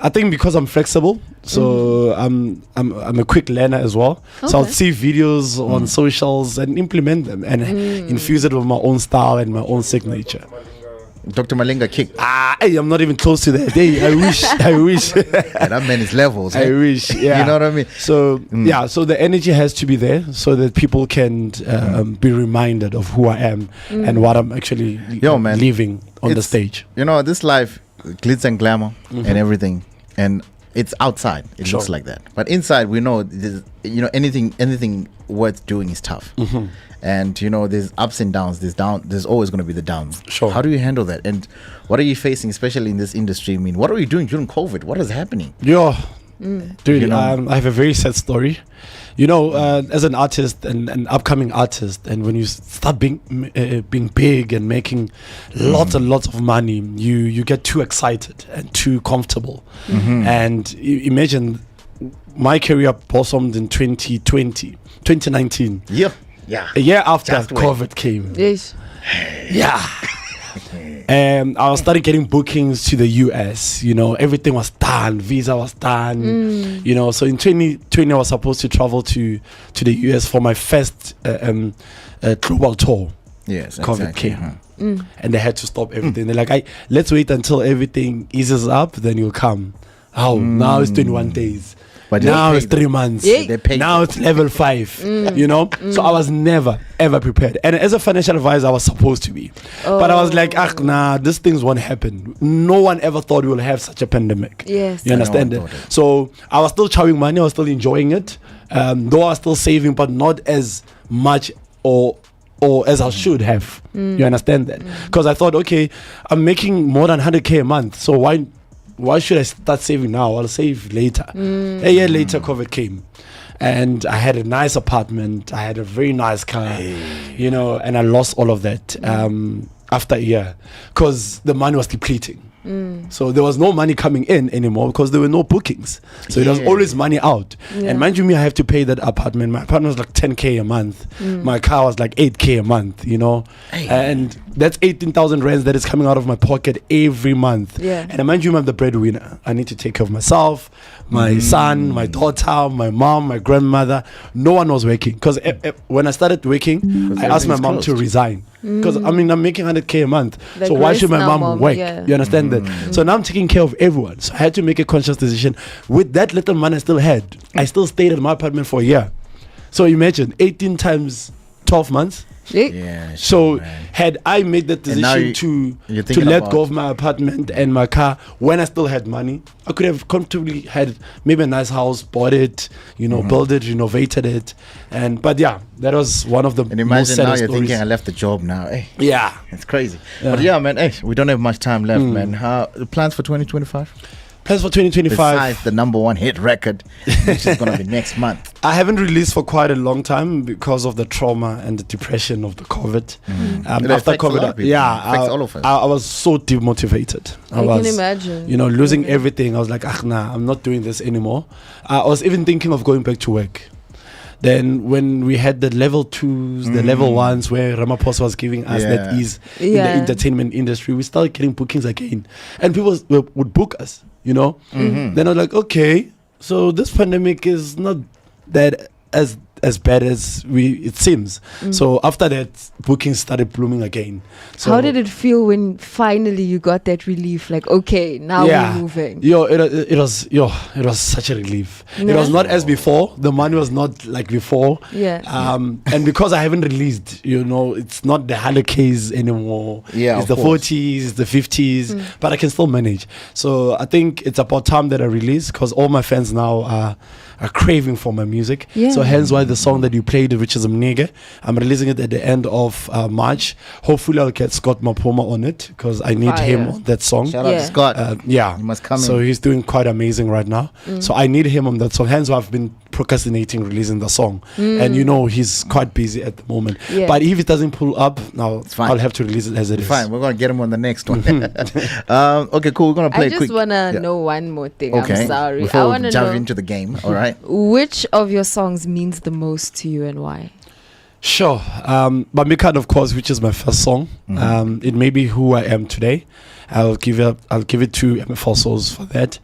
I think because I'm flexible, so I'm a quick learner as well. So I'll Okay. see videos on socials and implement them and infuse it with my own style and my own signature. Dr. Malinga kick. Hey, I'm not even close to that. Hey, I wish, I wish, Yeah, that man is levels. I eh? wish. Yeah, You know what I mean? So yeah, so the energy has to be there so that people can be reminded of who I am and what I'm actually Yo, man, living on the It's- stage. You know, this life, glitz and glamour and everything. And it's outside. It Sure. looks like that. But inside, we know, you know, anything worth doing is tough. And, you know, there's ups and downs. There's always going to be the downs. Sure. How do you handle that? And what are you facing, especially in this industry? I mean, what are you doing during COVID? What is happening? Yo, dude, You know? I have a very sad story. You know, as an artist and an upcoming artist, and when you start being big and making lots and lots of money, you get too excited and too comfortable. And imagine my career blossomed in 2019, Yeah. Yeah. a year after Just wait. COVID came. Yes. Yeah. And I was starting getting bookings to the US, you know, everything was done, visa was done, you know. So in 2020, I was supposed to travel to the US for my first global tour. Yes. COVID exactly. came, and they had to stop everything. They're like, let's wait until everything eases up, then you'll come. Oh, now it's 21 days. But Now they it's paid 3 months. Yeah. They paid Now it's level 5, you know. So I was never ever prepared. And as a financial advisor, I was supposed to be, but I was like, nah, these things won't happen. No one ever thought we will have such a pandemic. Yes. You understand No it? one thought it. So I was still chowing money. I was still enjoying it, though I was still saving, but not as much or as I should have. You understand that? Because I thought, okay, I'm making more than 100K a month, so why should I start saving now? I'll save later. A year later, COVID came. And I had a nice apartment. I had a very nice car, you know, and I lost all of that after a year because the money was depleting. So there was no money coming in anymore because there were no bookings. So it was always money out. And mind you, I have to pay that apartment. My apartment was like 10K a month. My car was like 8K a month, you know. And that's 18,000 rands that is coming out of my pocket every month. And mind you, I'm the breadwinner. I need to take care of myself, my son, my daughter, my mom, my grandmother. No one was working because when I started working, I asked my mom to resign. Because I mean, I'm making 100K a month, Like so why should my rest now, mom work? You understand that? So now I'm taking care of everyone. So I had to make a conscious decision. With that little money I still had, I still stayed at my apartment for a year. So imagine 18 times 12 months. Yeah. So Sure, man. had I made that And now decision you're to thinking let about- go of my apartment and my car when I still had money, I could have comfortably had maybe a nice house, bought it, you know, built it, renovated it, but yeah, that was one of the And most imagine now saddest you're stories. thinking I left the job now. Hey, Yeah. it's crazy. But yeah, man, hey, we don't have much time left, man. Plans for 2025? Plans for 2025. Besides the #1 hit record, which is going to be next month. I haven't released for quite a long time because of the trauma and the depression of the COVID. It After affects a lot of COVID, people. yeah, It affects all of us. I was so demotivated. I can imagine. You know, losing everything. I was like, nah, I'm not doing this anymore. I was even thinking of going back to work. Then when we had the level 2s, the level 1s, where Ramaphosa was giving us that ease in the entertainment industry, we started getting bookings again. And people would book us, you know. Then I was like, okay, so this pandemic is not that as bad as it seems. So after that, bookings started blooming again. So How did it feel when finally you got that relief? Like, okay, now we're moving. It was such a relief. It was not as before. The money was not like before. And because I haven't released, you know, it's not the 100Ks anymore. It's the 40s, the 50s, but I can still manage. So I think it's about time that I release because all my fans now are craving for my music. So hence why the song that you played, which is Mnege, I'm releasing it at the end of March. Hopefully I'll get Scott Mapoma on it because I need him on that song. Shout out to Scott. He must come so in. he's doing quite amazing right now. So I need him on that song. Hence why I've been procrastinating releasing the song. And you know he's quite busy at the moment. But if it doesn't pull up, now It's fine. I'll have to release it as it is. Fine, we're going to get him on the next one. Okay, cool. We're going to play I a quick. just want to know one more thing. Okay. I'm sorry. Before I we want to jump know into the game, all right? which of your songs means the most to you and why? Sure. Bamikan, of course, which is my first song. It may be who I am today. I'll give it to MFL Souls for that.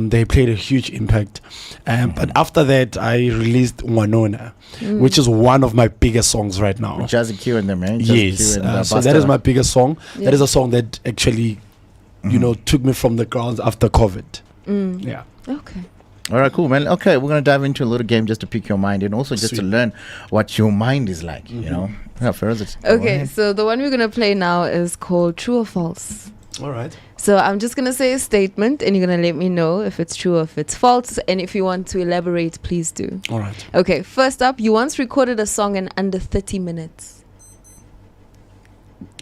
They played a huge impact. But after that, I released Wanona, which is one of my biggest songs right now. Jazzy Q and them, man. Yes. So that is my biggest song. That is a song that actually, you know, took me from the ground after COVID. Yeah. Okay. All right, cool, man. Okay, we're going to dive into a little game just to pick your mind and also just to learn what your mind is like, you know? Yeah, Feroz, Okay, so the one we're going to play now is called True or False. All right. So I'm just going to say a statement and you're going to let me know if it's true or if it's false. And if you want to elaborate, please do. All right. Okay, first up, you once recorded a song in under 30 minutes.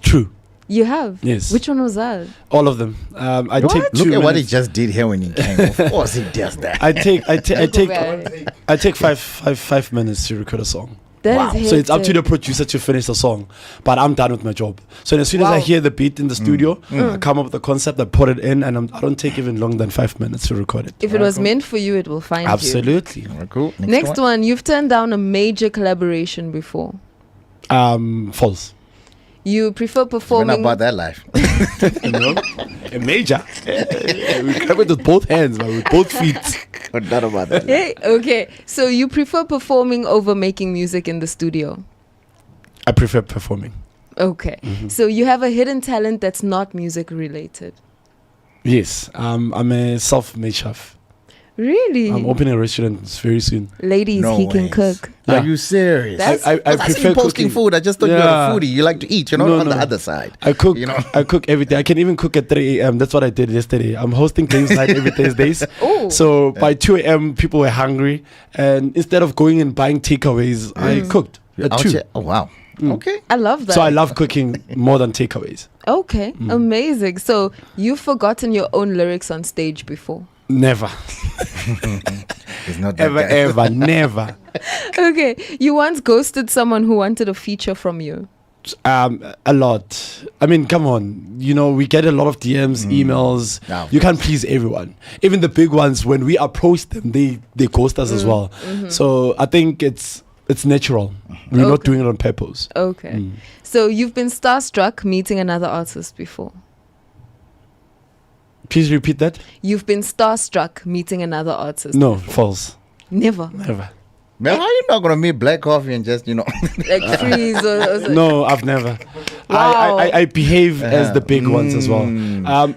True. You have? Yes. Which one was that? All of them. I take Look 2 at minutes. what he just did here when he came. Of course he does that. I take Very- I take five minutes to record a song. That is So it's up to the hectic. producer to finish the song, but I'm done with my job. So as soon as I Wow. hear the beat in the studio, I come up with the concept, I put it in, and I don't take even longer than 5 minutes to record it. If it was meant for you, it will find you. Absolutely. All right, cool. Next one, you've turned down a major collaboration before. False. You prefer We're not performing. about that life. You know? A major. We grab it with both hands, man, with both feet. We're not about that life. Hey, okay. So you prefer performing over making music in the studio. I prefer performing. Okay. So you have a hidden talent that's not music related. Yes. I'm a self-made chef. Really? I'm opening a restaurant very soon. Ladies, No he can ways. cook. Yeah. Are you serious? That's- I I see prefer you posting cooking. food. I just thought you were Yeah. a foodie. You like to eat. You're not No, on the no. other side. I cook. You know? I cook everything. I can even cook at 3 a.m. That's what I did yesterday. I'm hosting games night every Thursdays. Oh. So by 2 a.m. people were hungry, and instead of going and buying takeaways, I cooked. Out 2. here? Oh, wow. Okay. I love that. So I love cooking more than takeaways. Okay, amazing. So you've forgotten your own lyrics on stage before? Never. It's not that Ever, guy. ever, never. Okay, you once ghosted someone who wanted a feature from you. A lot. I mean, come on. You know, we get a lot of DMs, emails. Yeah. You can't please everyone. Even the big ones, when we approach them, they ghost us as well. So I think it's natural. We're not Okay. doing it on purpose. Okay. So you've been starstruck meeting another artist before. Please repeat that. You've been starstruck meeting another artist. No, false. Never. Never. Man, how you not gonna meet Black Coffee and just, Like freeze or No, I've never. Wow. I behave as the big ones as well.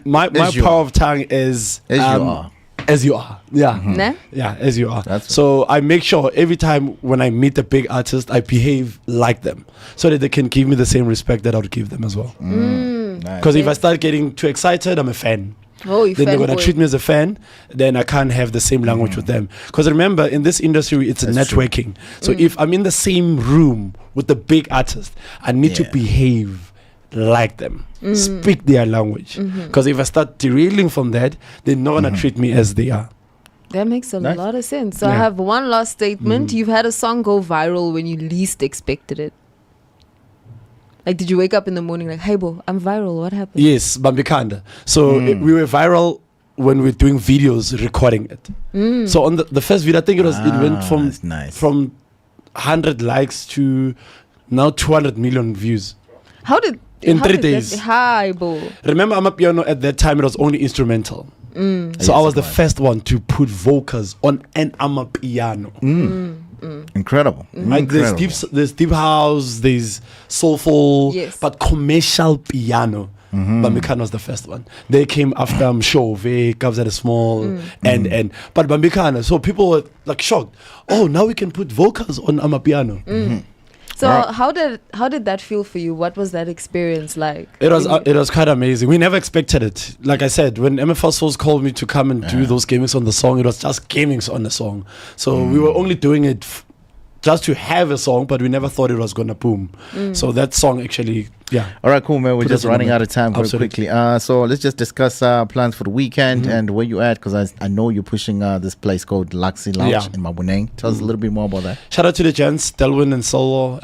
My As you power are. of tongue is As you are. As you are. Yeah. Nah? Yeah, as you are. That's So I make sure every time when I meet a big artist, I behave like them so that they can give me the same respect that I would give them as well. Nice. Because if I start getting too excited, I'm a fan. Oh, you Then they're going to fanboy. treat me as a fan, then I can't have the same language with them. Because remember, in this industry, it's That's true. networking. So if I'm in the same room with the big artist, I need to Yeah. behave like them, speak their language. Because if I start derailing from that, they're not going to treat me as they are. That makes a Nice. lot of sense. So I Yeah. have one last statement. You've had a song go viral when you least expected it. Like, did you wake up in the morning like, hey, bo, I'm viral. What happened? Yes, Bambikanda. So we were viral when we were doing videos, recording it. So on the first video, I think it went from that's nice. from 100 likes to now 200 million views. How did In how 3 did that days. be? Hi, bo. Remember, I'm a piano at that time. It was only instrumental. So Yes, I was it the was. first one to put vocals on an piano. Incredible. Like there's deep house, there's soulful, Yes. but commercial piano. Bambikana was the first one. They came after Mshove, Kabza Small, and but Bambikana. So people were like shocked. Oh, now we can put vocals on Amapiano. So Right. how did that feel for you? What was that experience like? It was quite amazing. We never expected it. Like I said, when MFR Souls called me to come and do those gimmicks on the song, it was just gimmicks on the song. So we were only doing it just to have a song, but we never thought it was gonna boom. So that song actually, yeah. All right, cool, man. We're Put just us on the running map. out of time very Absolutely. quickly. So let's just discuss plans for the weekend and where you at, because I know you're pushing this place called Luxy Lounge Yeah. in Mabuneng. Tell us a little bit more about that. Shout out to the gents, Delwyn and Solo.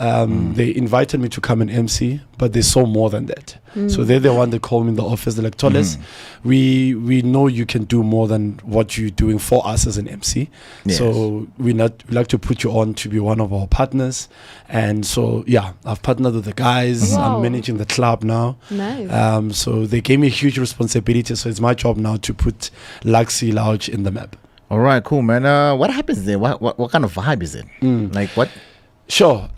They invited me to come and MC, but they saw more than that. So they're the one that called me in the office. They're like, Toles, we know you can do more than what you're doing for us as an MC. Yes. So we like to put you on to be one of our partners. And so, yeah, I've partnered with the guys. Wow. I'm managing the club now. Nice. So they gave me a huge responsibility. So it's my job now to put Luxy Lounge in the map. All right, cool, man. What happens there? What kind of vibe is it? Like what? Sure.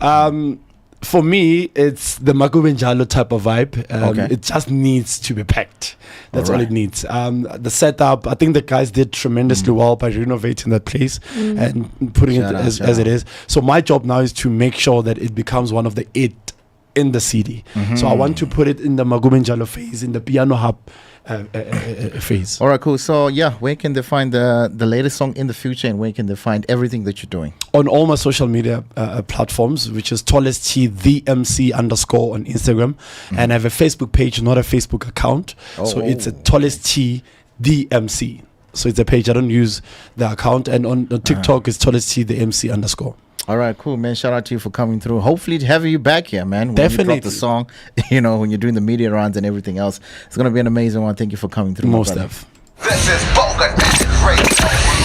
For me, it's the Makubenjalo type of vibe. Okay. It just needs to be packed. That's all Alright. it needs. The setup, I think the guys did tremendously well by renovating that place and putting Shout it out, as shout it out. is. So my job now is to make sure that it becomes one of the 8 in the city. So I want to put it in the Makubenjalo phase, in the piano hub phase. All right, cool. So yeah, where can they find the latest song in the future, and where can they find everything that you're doing? On all my social media platforms, which is tallest the MC underscore on Instagram, and I have a Facebook page, not a Facebook account. So it's a tallest the MC. So it's a page. I don't use the account, and on TikTok it's tallest the MC underscore. All right, cool, man. Shout out to you for coming through. Hopefully to have you back here, man. When you drop Definitely. the song, when you're doing the media runs and everything else, it's gonna be an amazing one. Thank you for coming through. my Most brother. of. This is Bongi Radio.